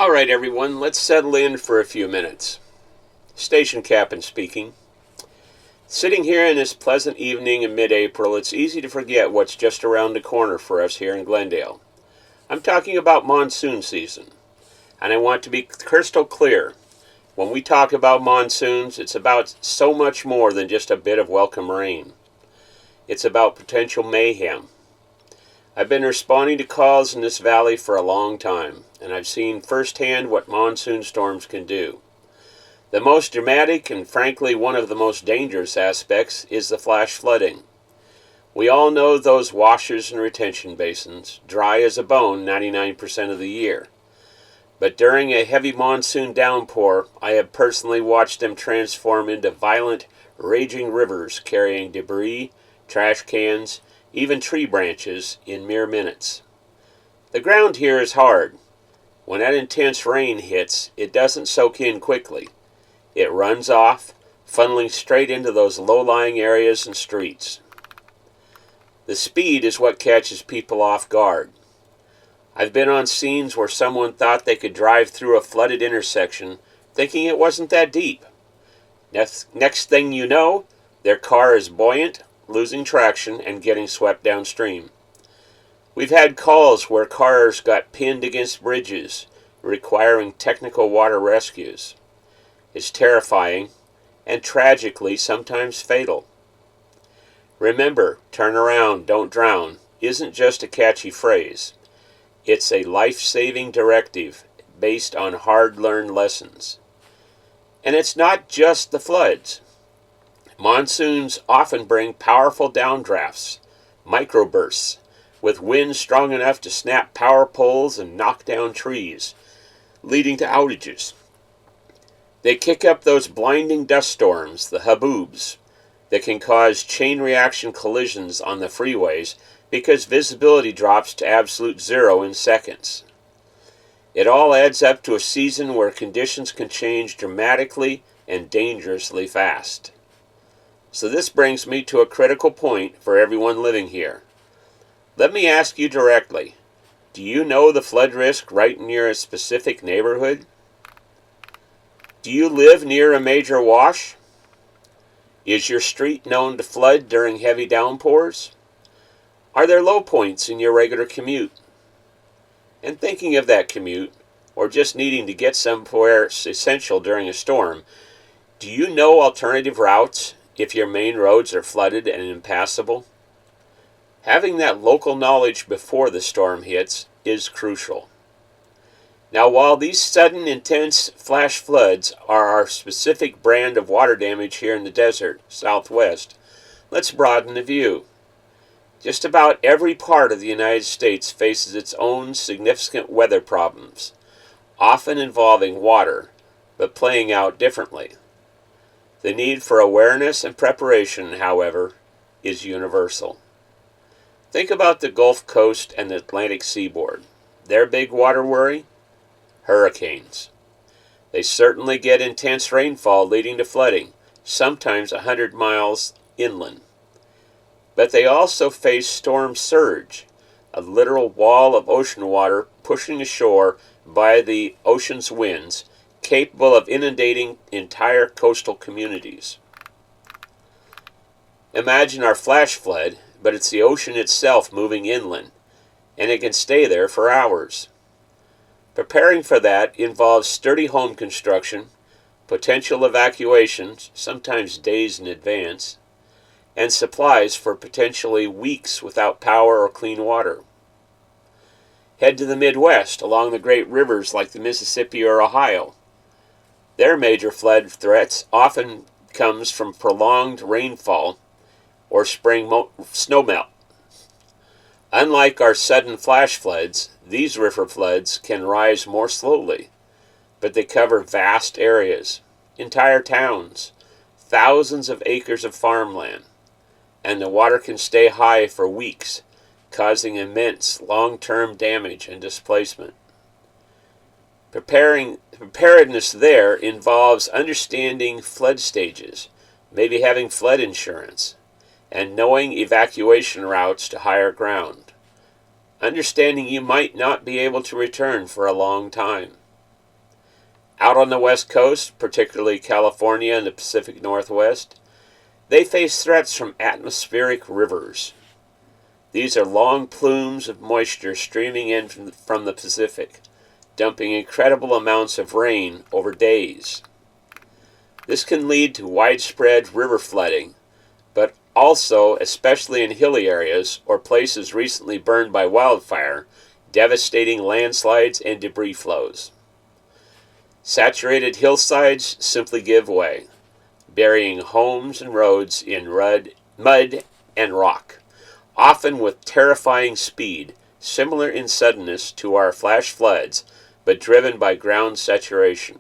All right, everyone, let's settle in for a few minutes. Station Captain speaking. Sitting here in this pleasant evening in mid-April, it's easy to forget what's just around the corner for us here in Glendale. I'm talking about monsoon season, and I want to be crystal clear. When we talk about monsoons, it's about so much more than just a bit of welcome rain. It's about potential mayhem. I've been responding to calls in this valley for a long time, and I've seen firsthand what monsoon storms can do. The most dramatic and frankly one of the most dangerous aspects is the flash flooding. We all know those washers and retention basins, dry as a bone 99% of the year. But during a heavy monsoon downpour, I have personally watched them transform into violent, raging rivers carrying debris, trash cans, even tree branches in mere minutes. The ground here is hard. When that intense rain hits, it doesn't soak in quickly. It runs off, funneling straight into those low-lying areas and streets. The speed is what catches people off guard. I've been on scenes where someone thought they could drive through a flooded intersection thinking it wasn't that deep. Next thing you know, their car is buoyant, losing traction and getting swept downstream. We've had calls where cars got pinned against bridges, requiring technical water rescues. It's terrifying and tragically sometimes fatal. Remember, turn around, don't drown isn't just a catchy phrase. It's a life-saving directive based on hard-learned lessons. And it's not just the floods. Monsoons often bring powerful downdrafts, microbursts, with winds strong enough to snap power poles and knock down trees, leading to outages. They kick up those blinding dust storms, the haboobs, that can cause chain reaction collisions on the freeways because visibility drops to absolute zero in seconds. It all adds up to a season where conditions can change dramatically and dangerously fast. So this brings me to a critical point for everyone living here. Let me ask you directly, do you know the flood risk right near a specific neighborhood? Do you live near a major wash? Is your street known to flood during heavy downpours? Are there low points in your regular commute? And thinking of that commute, or just needing to get somewhere essential during a storm, do you know alternative routes if your main roads are flooded and impassable? Having that local knowledge before the storm hits is crucial. Now, while these sudden, intense flash floods are our specific brand of water damage here in the desert Southwest, let's broaden the view. Just about every part of the United States faces its own significant weather problems, often involving water, but playing out differently. The need for awareness and preparation, however, is universal. Think about the Gulf Coast and the Atlantic seaboard. Their big water worry? Hurricanes. They certainly get intense rainfall leading to flooding, sometimes 100 miles inland. But they also face storm surge, a literal wall of ocean water pushing ashore by the ocean's winds, capable of inundating entire coastal communities. Imagine our flash flood, but it's the ocean itself moving inland, and it can stay there for hours. Preparing for that involves sturdy home construction, potential evacuations, sometimes days in advance, and supplies for potentially weeks without power or clean water. Head to the Midwest along the great rivers like the Mississippi or Ohio. Their major flood threats often comes from prolonged rainfall or spring snowmelt. Unlike our sudden flash floods, these river floods can rise more slowly, but they cover vast areas, entire towns, thousands of acres of farmland, and the water can stay high for weeks, causing immense long-term damage and displacement. Preparedness there involves understanding flood stages, maybe having flood insurance, and knowing evacuation routes to higher ground. Understanding you might not be able to return for a long time. Out on the West Coast, particularly California and the Pacific Northwest, they face threats from atmospheric rivers. These are long plumes of moisture streaming in from the Pacific, dumping incredible amounts of rain over days. This can lead to widespread river flooding, but also, especially in hilly areas or places recently burned by wildfire, devastating landslides and debris flows. Saturated hillsides simply give way, burying homes and roads in mud and rock, often with terrifying speed, similar in suddenness to our flash floods, but driven by ground saturation.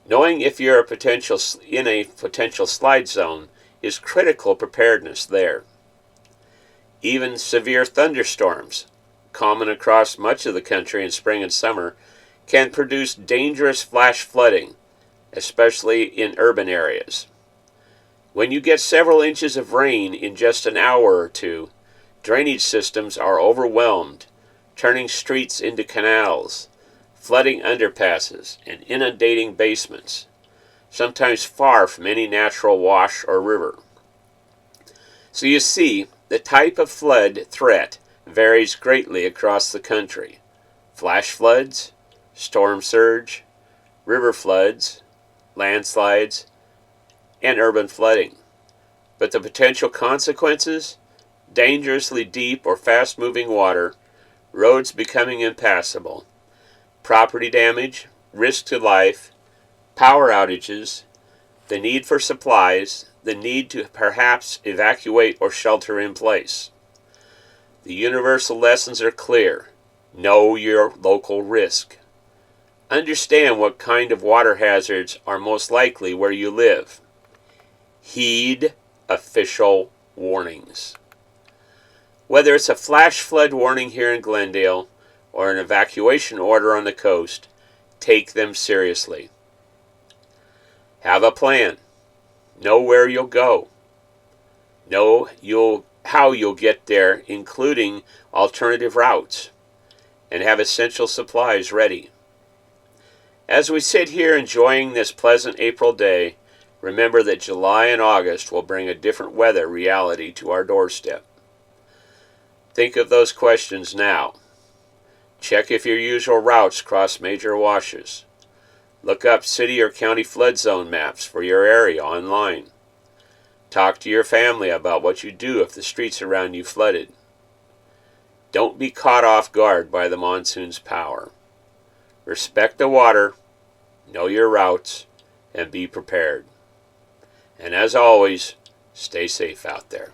Knowing if you're in a potential slide zone is critical preparedness there. Even severe thunderstorms, common across much of the country in spring and summer, can produce dangerous flash flooding, especially in urban areas. When you get several inches of rain in just an hour or two, drainage systems are overwhelmed, turning streets into canals, flooding underpasses, and inundating basements, sometimes far from any natural wash or river. So you see, the type of flood threat varies greatly across the country. Flash floods, storm surge, river floods, landslides, and urban flooding. But the potential consequences? Dangerously deep or fast-moving water, roads becoming impassable, property damage, risk to life, power outages, the need for supplies, the need to perhaps evacuate or shelter in place. The universal lessons are clear. Know your local risk. Understand what kind of water hazards are most likely where you live. Heed official warnings. Whether it's a flash flood warning here in Glendale or an evacuation order on the coast, take them seriously. Have a plan. Know where you'll go. Know how you'll get there, including alternative routes, and have essential supplies ready. As we sit here enjoying this pleasant April day, remember that July and August will bring a different weather reality to our doorstep. Think of those questions now. Check if your usual routes cross major washes. Look up city or county flood zone maps for your area online. Talk to your family about what you do if the streets around you flooded. Don't be caught off guard by the monsoon's power. Respect the water, know your routes, and be prepared. And as always, stay safe out there.